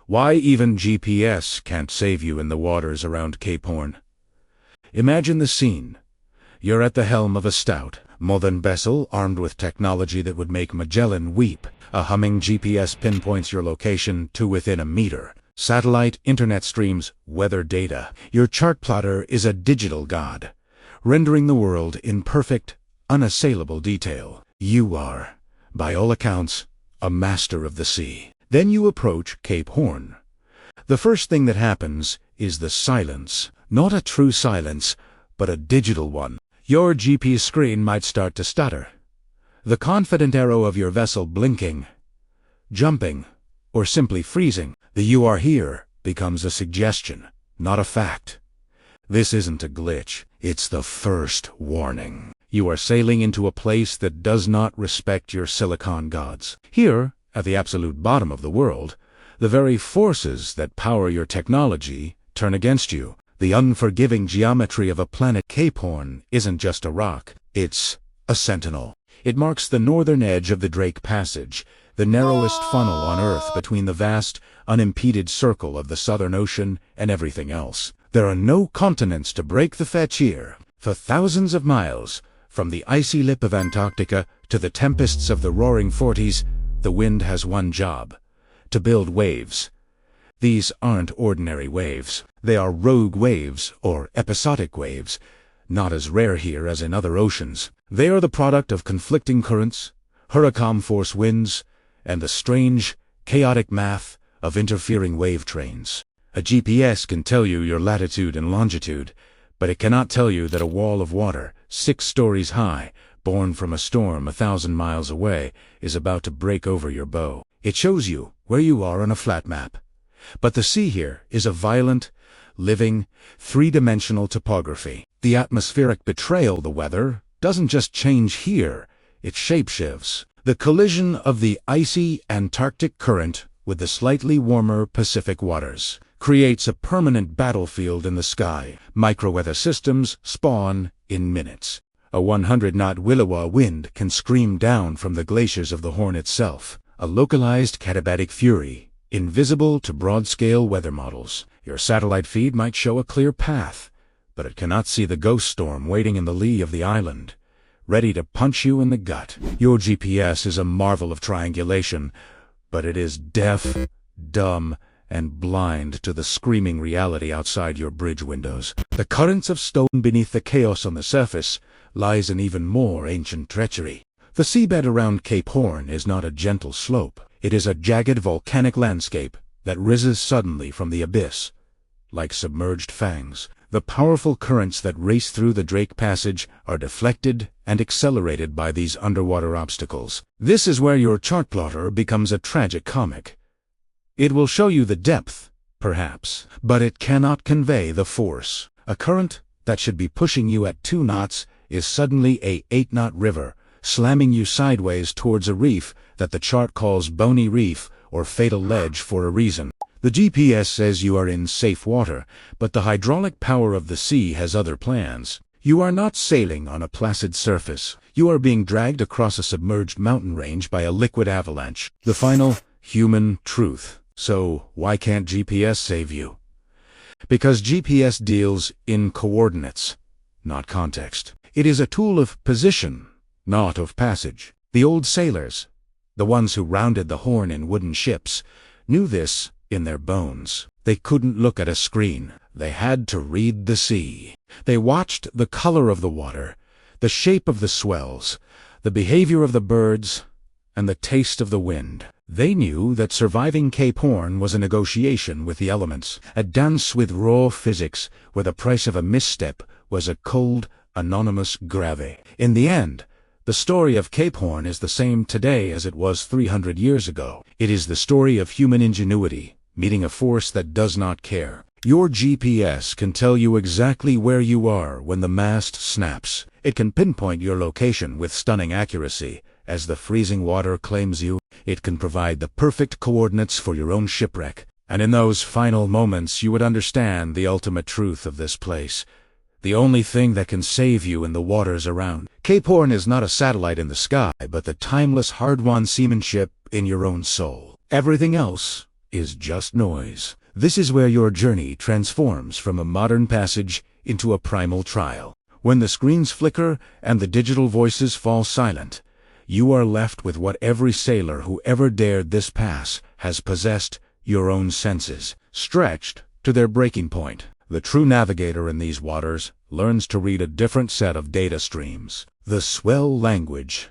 Why even GPS can't save you in the waters around Cape Horn. Imagine the scene. You're at the helm of a stout, modern vessel armed with technology that would make Magellan weep. A humming GPS pinpoints your location to within a meter. Satellite, internet streams, weather data. Your chart plotter is a digital god, rendering the world in perfect, unassailable detail. You are, by all accounts, a master of the sea. Then you approach Cape Horn. The first thing that happens is the silence. Not a true silence, but a digital one. Your GPS screen might start to stutter. The confident arrow of your vessel blinking, jumping, or simply freezing. The "you are here" becomes a suggestion, not a fact. This isn't a glitch, it's the first warning. You are sailing into a place that does not respect your silicon gods. Here, at the absolute bottom of the world, the very forces that power your technology turn against you. The unforgiving geometry of a planet. Cape Horn isn't just a rock, it's a sentinel. It marks the northern edge of the Drake Passage, the narrowest funnel on Earth between the vast, unimpeded circle of the Southern Ocean and everything else. There are no continents to break the fetch here. For thousands of miles, from the icy lip of Antarctica to the tempests of the roaring Forties, the wind has one job: to build waves. These aren't ordinary waves. They are rogue waves, or episodic waves, not as rare here as in other oceans. They are the product of conflicting currents, hurricane-force winds, and the strange, chaotic math of interfering wave trains. A GPS can tell you your latitude and longitude, but it cannot tell you that a wall of water, 6 stories high, born from a storm 1,000 miles away, is about to break over your bow. It shows you where you are on a flat map. But the sea here is a violent, living, three-dimensional topography. The atmospheric betrayal, the weather, doesn't just change here, it shapeshifts. The collision of the icy Antarctic current with the slightly warmer Pacific waters creates a permanent battlefield in the sky. Microweather systems spawn in minutes. A 100-knot Williwaw wind can scream down from the glaciers of the Horn itself. A localized katabatic fury, invisible to broad-scale weather models. Your satellite feed might show a clear path, but it cannot see the ghost storm waiting in the lee of the island, ready to punch you in the gut. Your GPS is a marvel of triangulation, but it is deaf, dumb, and blind to the screaming reality outside your bridge windows. The currents of stone beneath the chaos on the surface lies in even more ancient treachery. The seabed around Cape Horn is not a gentle slope. It is a jagged volcanic landscape that rises suddenly from the abyss, like submerged fangs. The powerful currents that race through the Drake Passage are deflected and accelerated by these underwater obstacles. This is where your chart plotter becomes a tragic comic. It will show you the depth, perhaps, but it cannot convey the force. A current that should be pushing you at 2 knots is suddenly a 8-knot river, slamming you sideways towards a reef that the chart calls Bony Reef or Fatal Ledge for a reason. The GPS says you are in safe water, but the hydraulic power of the sea has other plans. You are not sailing on a placid surface. You are being dragged across a submerged mountain range by a liquid avalanche. The final, human truth. So, why can't GPS save you? Because GPS deals in coordinates, not context. It is a tool of position, not of passage. The old sailors, the ones who rounded the Horn in wooden ships, knew this in their bones. They couldn't look at a screen. They had to read the sea. They watched the color of the water, the shape of the swells, the behavior of the birds, and the taste of the wind. They knew that surviving Cape Horn was a negotiation with the elements, a dance with raw physics where the price of a misstep was a cold, anonymous grave. In the end, the story of Cape Horn is the same today as it was 300 years ago. It is the story of human ingenuity, meeting a force that does not care. Your GPS can tell you exactly where you are when the mast snaps. It can pinpoint your location with stunning accuracy. As the freezing water claims you, it can provide the perfect coordinates for your own shipwreck. And in those final moments you would understand the ultimate truth of this place. The only thing that can save you in the waters around. Cape Horn is not a satellite in the sky, but the timeless hard-won seamanship in your own soul. Everything else is just noise. This is where your journey transforms from a modern passage into a primal trial. When the screens flicker and the digital voices fall silent, you are left with what every sailor who ever dared this pass has possessed: your own senses, stretched to their breaking point. The true navigator in these waters learns to read a different set of data streams. The swell language.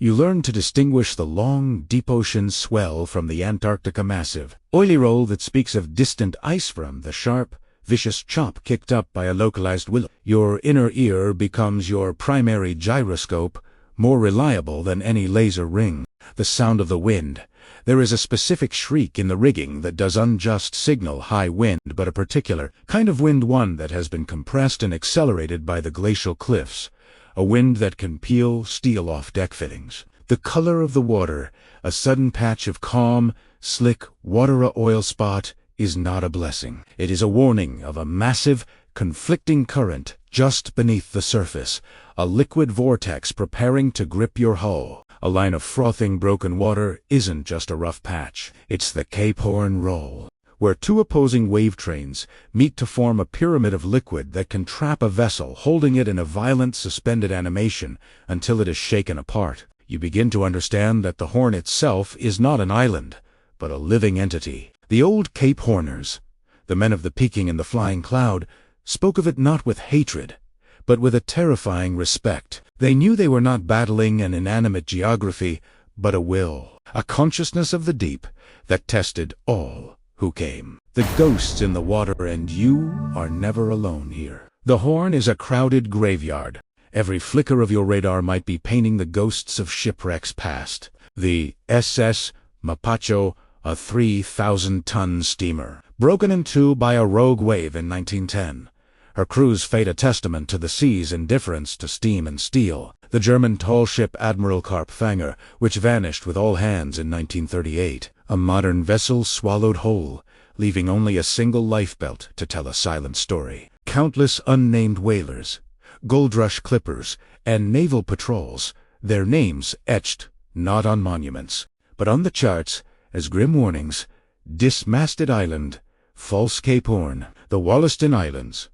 You learn to distinguish the long, deep ocean swell from the Antarctica massive oily roll that speaks of distant ice from the sharp, vicious chop kicked up by a localized willow. Your inner ear becomes your primary gyroscope, more reliable than any laser ring. The sound of the wind. There is a specific shriek in the rigging that does unjust signal high wind, but a particular kind of wind, one that has been compressed and accelerated by the glacial cliffs. A wind that can peel steel off deck fittings. The color of the water, a sudden patch of calm, slick water oil spot, is not a blessing. It is a warning of a massive, conflicting current just beneath the surface, a liquid vortex preparing to grip your hull. A line of frothing broken water isn't just a rough patch. It's the Cape Horn Roll, where two opposing wave trains meet to form a pyramid of liquid that can trap a vessel, holding it in a violent suspended animation until it is shaken apart. You begin to understand that the Horn itself is not an island, but a living entity. The old Cape Horners, the men of the Peking and the Flying Cloud, spoke of it not with hatred, but with a terrifying respect. They knew they were not battling an inanimate geography, but a will, a consciousness of the deep that tested all who came. The ghosts in the water, and you are never alone here. The Horn is a crowded graveyard. Every flicker of your radar might be painting the ghosts of shipwrecks past. The SS Mapacho, a 3,000-ton steamer, broken in two by a rogue wave in 1910. Her crew's fate a testament to the sea's indifference to steam and steel. The German tall ship Admiral Karpfanger, which vanished with all hands in 1938. A modern vessel swallowed whole, leaving only a single lifebelt to tell a silent story. Countless unnamed whalers, gold rush clippers, and naval patrols, their names etched not on monuments, but on the charts as grim warnings. Dismasted Island, false Cape Horn, the Wollaston Islands.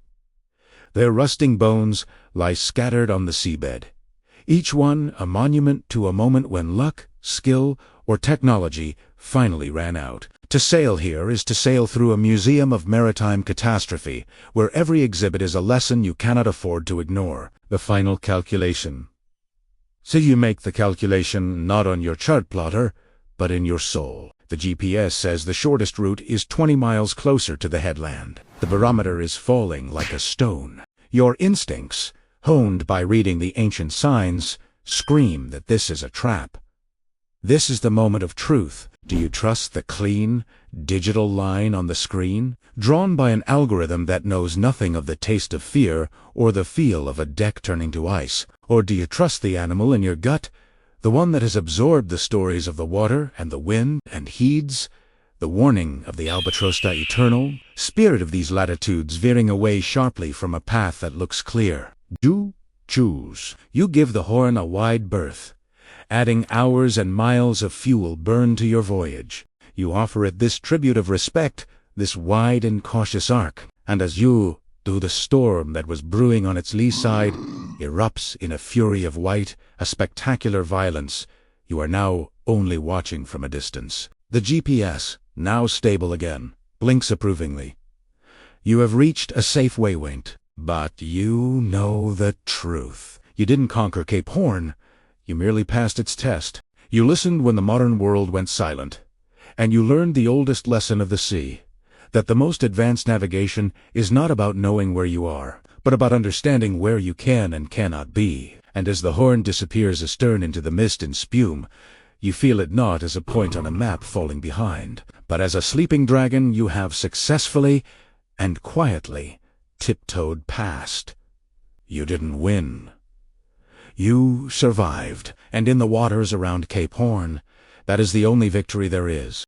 Their rusting bones lie scattered on the seabed, each one a monument to a moment when luck, skill, or technology finally ran out. To sail here is to sail through a museum of maritime catastrophe, where every exhibit is a lesson you cannot afford to ignore. The final calculation. So you make the calculation not on your chart plotter, but in your soul. The GPS says the shortest route is 20 miles closer to the headland. The barometer is falling like a stone. Your instincts, honed by reading the ancient signs, scream that this is a trap. This is the moment of truth. Do you trust the clean, digital line on the screen, drawn by an algorithm that knows nothing of the taste of fear or the feel of a deck turning to ice? Or do you trust the animal in your gut, the one that has absorbed the stories of the water and the wind and heeds, the warning of the Albatrosta Eternal, spirit of these latitudes veering away sharply from a path that looks clear? Do choose. You give the Horn a wide berth, adding hours and miles of fuel burned to your voyage. You offer it this tribute of respect, this wide and cautious arc, and as you do, the storm that was brewing on its lee side erupts in a fury of white, a spectacular violence. You are now only watching from a distance. The GPS, now stable again, blinks approvingly. You have reached a safe waypoint, but you know the truth. You didn't conquer Cape Horn. You merely passed its test. You listened when the modern world went silent, and you learned the oldest lesson of the sea, that the most advanced navigation is not about knowing where you are, but about understanding where you can and cannot be. And as the Horn disappears astern into the mist and spume, you feel it not as a point on a map falling behind, but as a sleeping dragon you have successfully and quietly tiptoed past. You didn't win. You survived, and in the waters around Cape Horn, that is the only victory there is.